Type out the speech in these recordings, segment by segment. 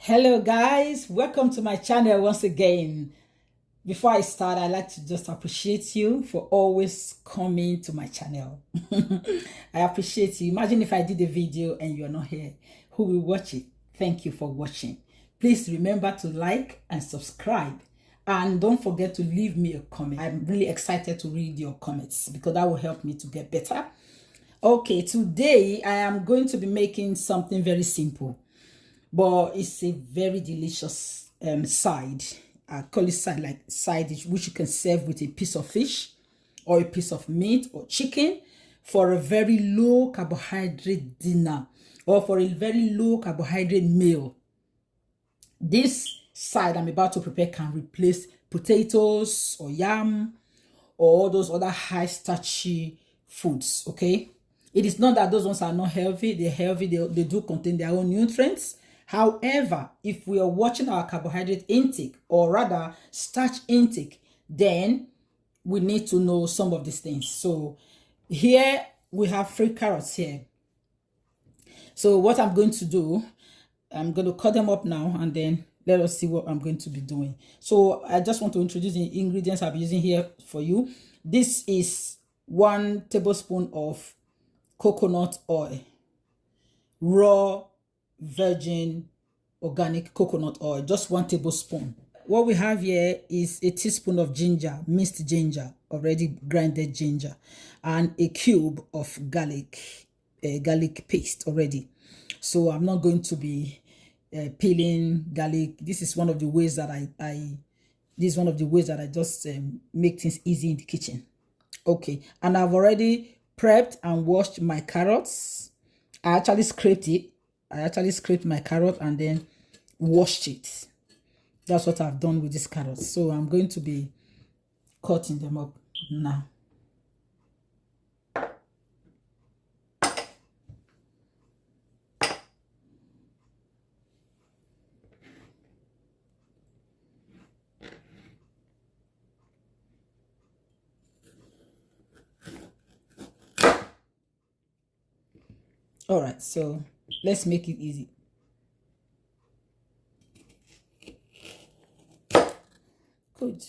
Hello guys, welcome to my channel once again. Before I start, I'd like to just appreciate you for always coming to my channel. I appreciate you. Imagine if I did a video and you're not here. Who will watch it? Thank you for watching. Please remember to like and subscribe. And don't forget to leave me a comment. I'm really excited to read your comments because that will help me to get better. Okay, today I am going to be making something very simple, but it's a very delicious side. I call it side dish, which you can serve with a piece of fish or a piece of meat or chicken for a very low carbohydrate dinner or for a very low carbohydrate meal. This side I'm about to prepare can replace potatoes or yam or all those other high starchy foods. Okay, it is not that those ones are not healthy. They're healthy. They do contain their own nutrients. However, if we are watching our carbohydrate intake, or rather starch intake, then we need to know some of these things. So here we have 3 carrots here. So what I'm going to do, I'm going to cut them up now and then let us see what I'm going to be doing. So I just want to introduce the ingredients I'll be using here for you. This is 1 tablespoon of coconut oil, raw virgin organic coconut oil, just 1 tablespoon. What we have here is a teaspoon of ginger, minced ginger, already grinded ginger, and a cube of garlic paste already. So I'm not going to be peeling garlic. This is one of the ways that I just make things easy in the kitchen. Okay, and I've already prepped and washed my carrots. I actually scraped my carrot and then washed it. That's what I've done with these carrots. So I'm going to be cutting them up now. All right, so let's make it easy. Good.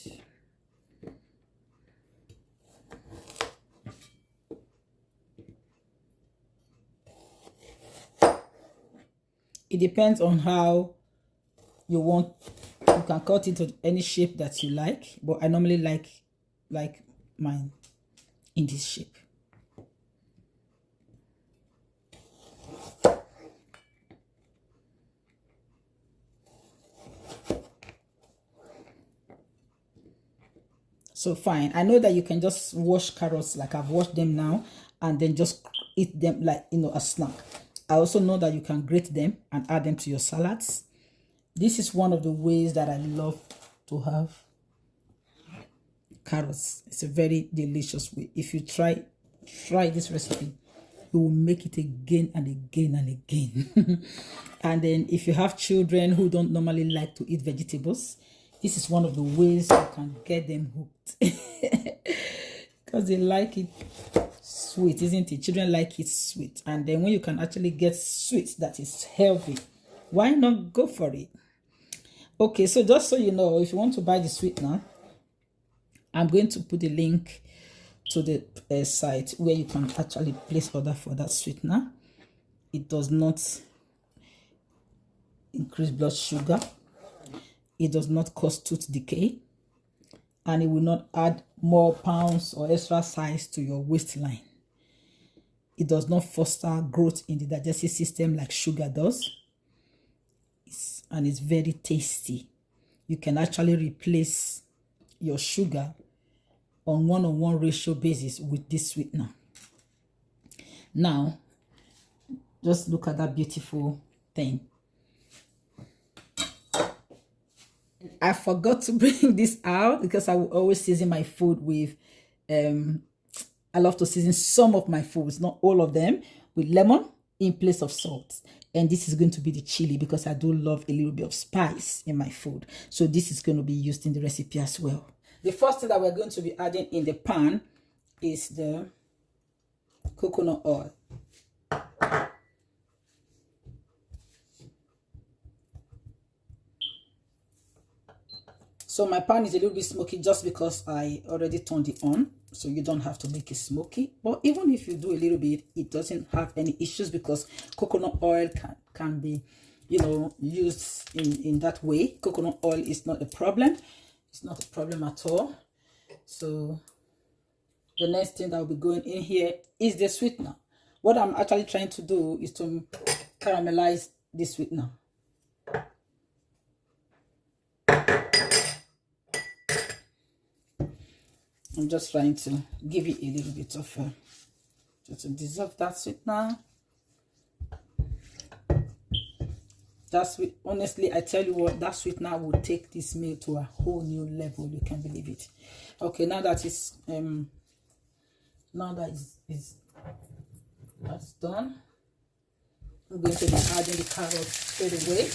It depends on how you want. You can cut it to any shape that you like, but I normally like mine in this shape. So fine. I know that you can just wash carrots like I've washed them now and then just eat them like, a snack. I also know that you can grate them and add them to your salads. This is one of the ways that I love to have carrots. It's a very delicious way. If you try this recipe, you will make it again and again and again. And then if you have children who don't normally like to eat vegetables, this is one of the ways you can get them hooked. Because they like it sweet, isn't it? Children like it sweet. And then when you can actually get sweet that is healthy, why not go for it? Okay, so just so you know, if you want to buy the sweetener, I'm going to put a link to the site where you can actually place order for that sweetener. It does not increase blood sugar. It does not cause tooth decay, and it will not add more pounds or extra size to your waistline. It does not foster growth in the digestive system like sugar does. And it's very tasty. You can actually replace your sugar on one-on-one ratio basis with this sweetener. Now, just look at that beautiful thing. I forgot to bring this out because I will always season my food with, I love to season some of my foods, not all of them, with lemon in place of salt. And this is going to be the chili because I do love a little bit of spice in my food. So this is going to be used in the recipe as well. The first thing that we're going to be adding in the pan is the coconut oil. So my pan is a little bit smoky just because I already turned it on. So you don't have to make it smoky. But even if you do a little bit, it doesn't have any issues because coconut oil can be, you know, used in that way. Coconut oil is not a problem. It's not a problem at all. So the next thing that will be going in here is the sweetener. What I'm actually trying to do is to caramelize the sweetener. I'm just trying to give it a little bit of just to dissolve that sweetener. That's sweet. Honestly, I tell you what, that sweetener will take this meal to a whole new level. You can believe it. Okay, now that it's that's done, I'm going to be adding the carrots straight away.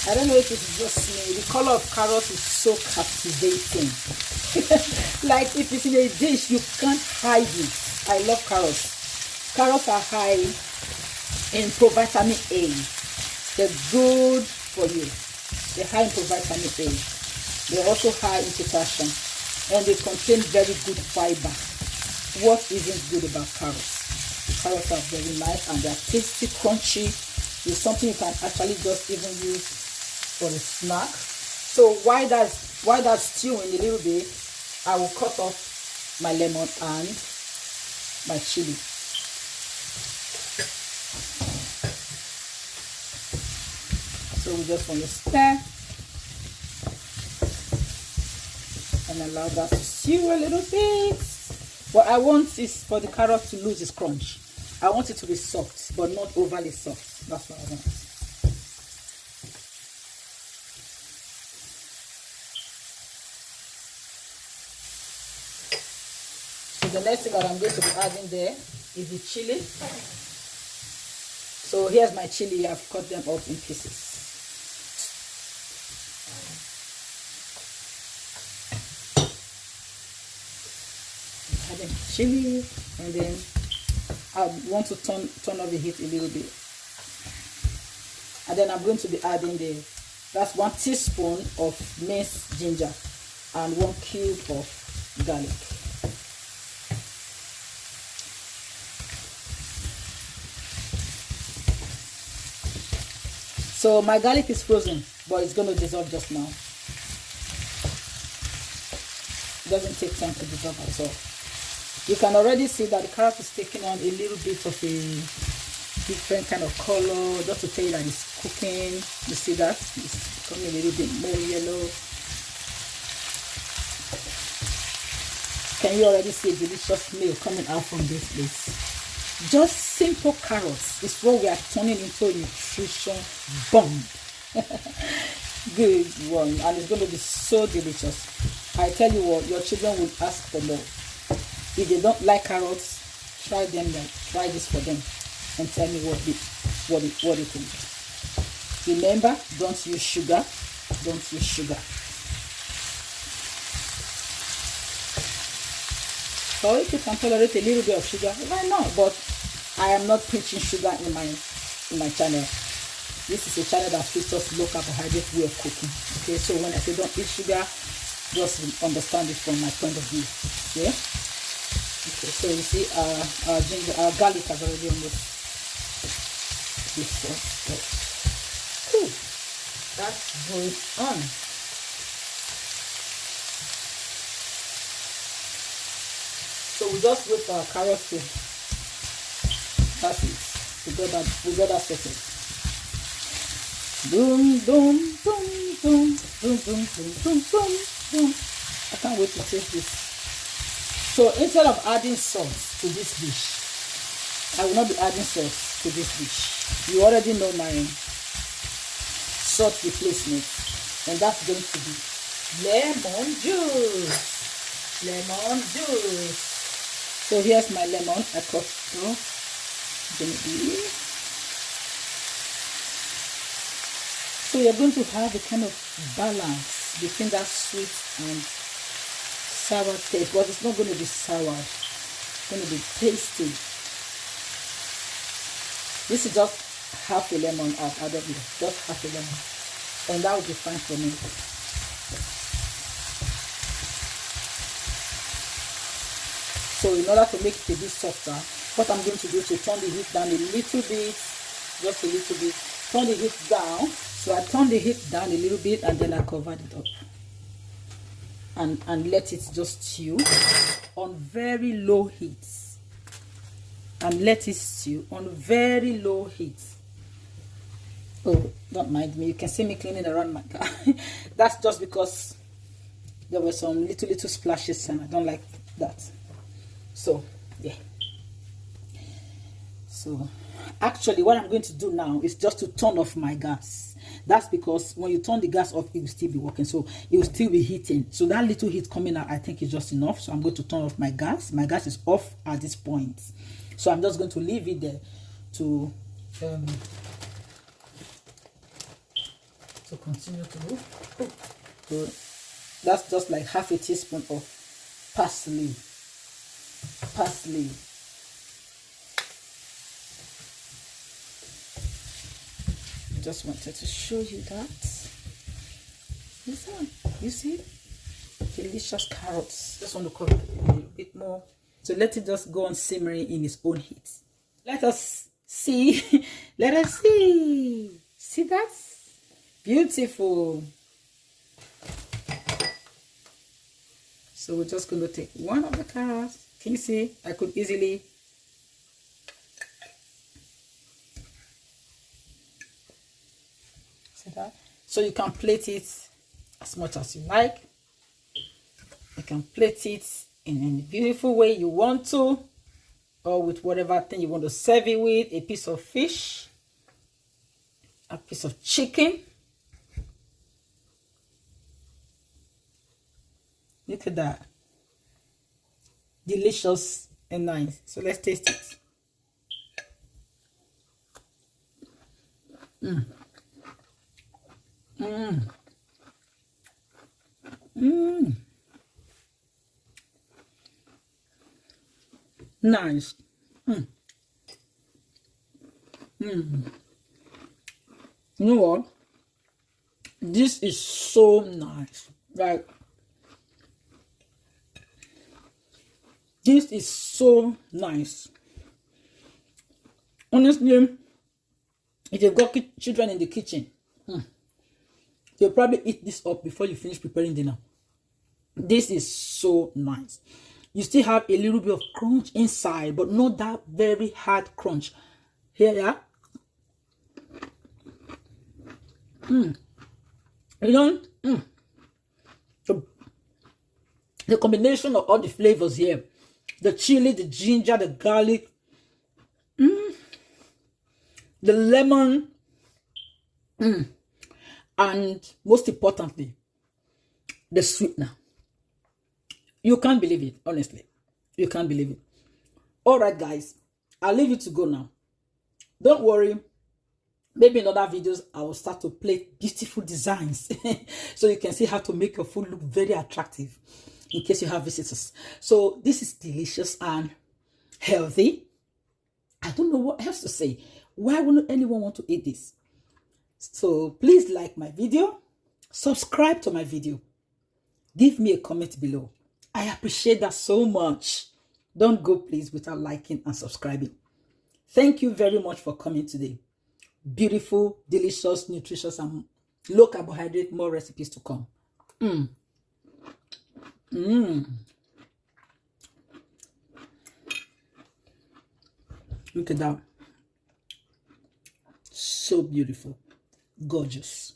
I don't know if it's just me. The color of carrots is so captivating. Like if it's in a dish, you can't hide it. I love carrots. Carrots are high in provitamin A. They're good for you. They're high in provitamin A. They're also high in potassium. And they contain very good fiber. What isn't good about carrots? The carrots are very nice and they're tasty, crunchy. It's something you can actually just even use for a snack. So while that's stewing a little bit, I will cut off my lemon and my chili. So we just want to stir and allow that to stew a little bit. What I want is for the carrot to lose its crunch. I want it to be soft, but not overly soft. That's what I want. The next thing that I'm going to be adding there is the chili. So here's my chili. I've cut them up in pieces. Adding chili, and then I want to turn off the heat a little bit. And then I'm going to be adding that's 1 teaspoon of minced ginger and 1 cube of garlic. So my garlic is frozen, but it's going to dissolve just now. It doesn't take time to dissolve at all. You can already see that the carrot is taking on a little bit of a different kind of color, just to tell you that it's cooking. You see that? It's becoming a little bit more yellow. Can you already see a delicious meal coming out from this place? Just simple carrots is what we are turning into a nutrition bomb. Good one. And it's going to be so delicious. I tell you what, your children will ask for more. If they don't like carrots, try this for them and tell me what you think. Remember, don't use sugar. Don't use sugar. So if you can tolerate a little bit of sugar, why not? But I am not preaching sugar in my channel. This is a channel that features low carbohydrate way of cooking. Okay, so when I say don't eat sugar, just understand it from my point of view. Yeah. Okay, so you see our garlic has already almost dissolved. Cool. That's going on. So we just wait for our carrots to. That's it. We got that sorted. Boom, boom, boom, boom, boom, boom, boom, boom, boom, boom. I can't wait to taste this. So instead of adding salt to this dish, I will not be adding salt to this dish. You already know my salt replacement, and that's going to be lemon juice. Lemon juice. So here's my lemon. I cut through. So you're going to have a kind of balance between that sweet and sour taste, but it's not going to be sour. It's going to be tasty. This is just half a lemon I've added here. Just half a lemon. And that will be fine for me. So in order to make it a bit softer, what I'm going to do is to turn the heat down a little bit. Just a little bit. Turn the heat down. So I turn the heat down a little bit and then I covered it up. And let it just stew on very low heat. And let it stew on very low heat. Oh, don't mind me. You can see me cleaning around my car. That's just because there were some little splashes and I don't like that. So, yeah. So, actually, what I'm going to do now is just to turn off my gas. That's because when you turn the gas off, it will still be working. So, it will still be heating. So, that little heat coming out, I think is just enough. So, I'm going to turn off my gas. My gas is off at this point. So, I'm just going to leave it there to continue to move. So, that's just like half a teaspoon of parsley. Parsley. Just wanted to show you that. This one, you see, delicious carrots. Just want to cover it a little bit more. So let it just go on simmering in its own heat. Let us see. Let us see. See that? Beautiful. So we're just going to take one of the carrots. Can you see? I could easily see that. So you can plate it as much as you like. You can plate it in any beautiful way you want to, or with whatever thing you want to serve it with. A piece of fish, a piece of chicken. Look at that. Delicious and nice. So let's taste it. Nice. You know what? This is so nice. Like, this is so nice. Honestly, if you've got children in the kitchen, they'll probably eat this up before you finish preparing dinner. This is so nice. You still have a little bit of crunch inside, but not that very hard crunch. Here, yeah. You know, the combination of all the flavors here, the chili, the ginger, the garlic, the lemon, and most importantly, the sweetener. You can't believe it, honestly. You can't believe it. All right, guys, I'll leave you to go now. Don't worry. Maybe in other videos, I will start to plate beautiful designs so you can see how to make your food look very attractive in case you have visitors. So this is delicious and healthy. I don't know what else to say. Why wouldn't anyone want to eat this? So please like my video, subscribe to my video, give me a comment below. I appreciate that so much. Don't go, please, without liking and subscribing. Thank you very much for coming today. Beautiful, delicious, nutritious, and low carbohydrate, more recipes to come. Look at that. So beautiful. Gorgeous.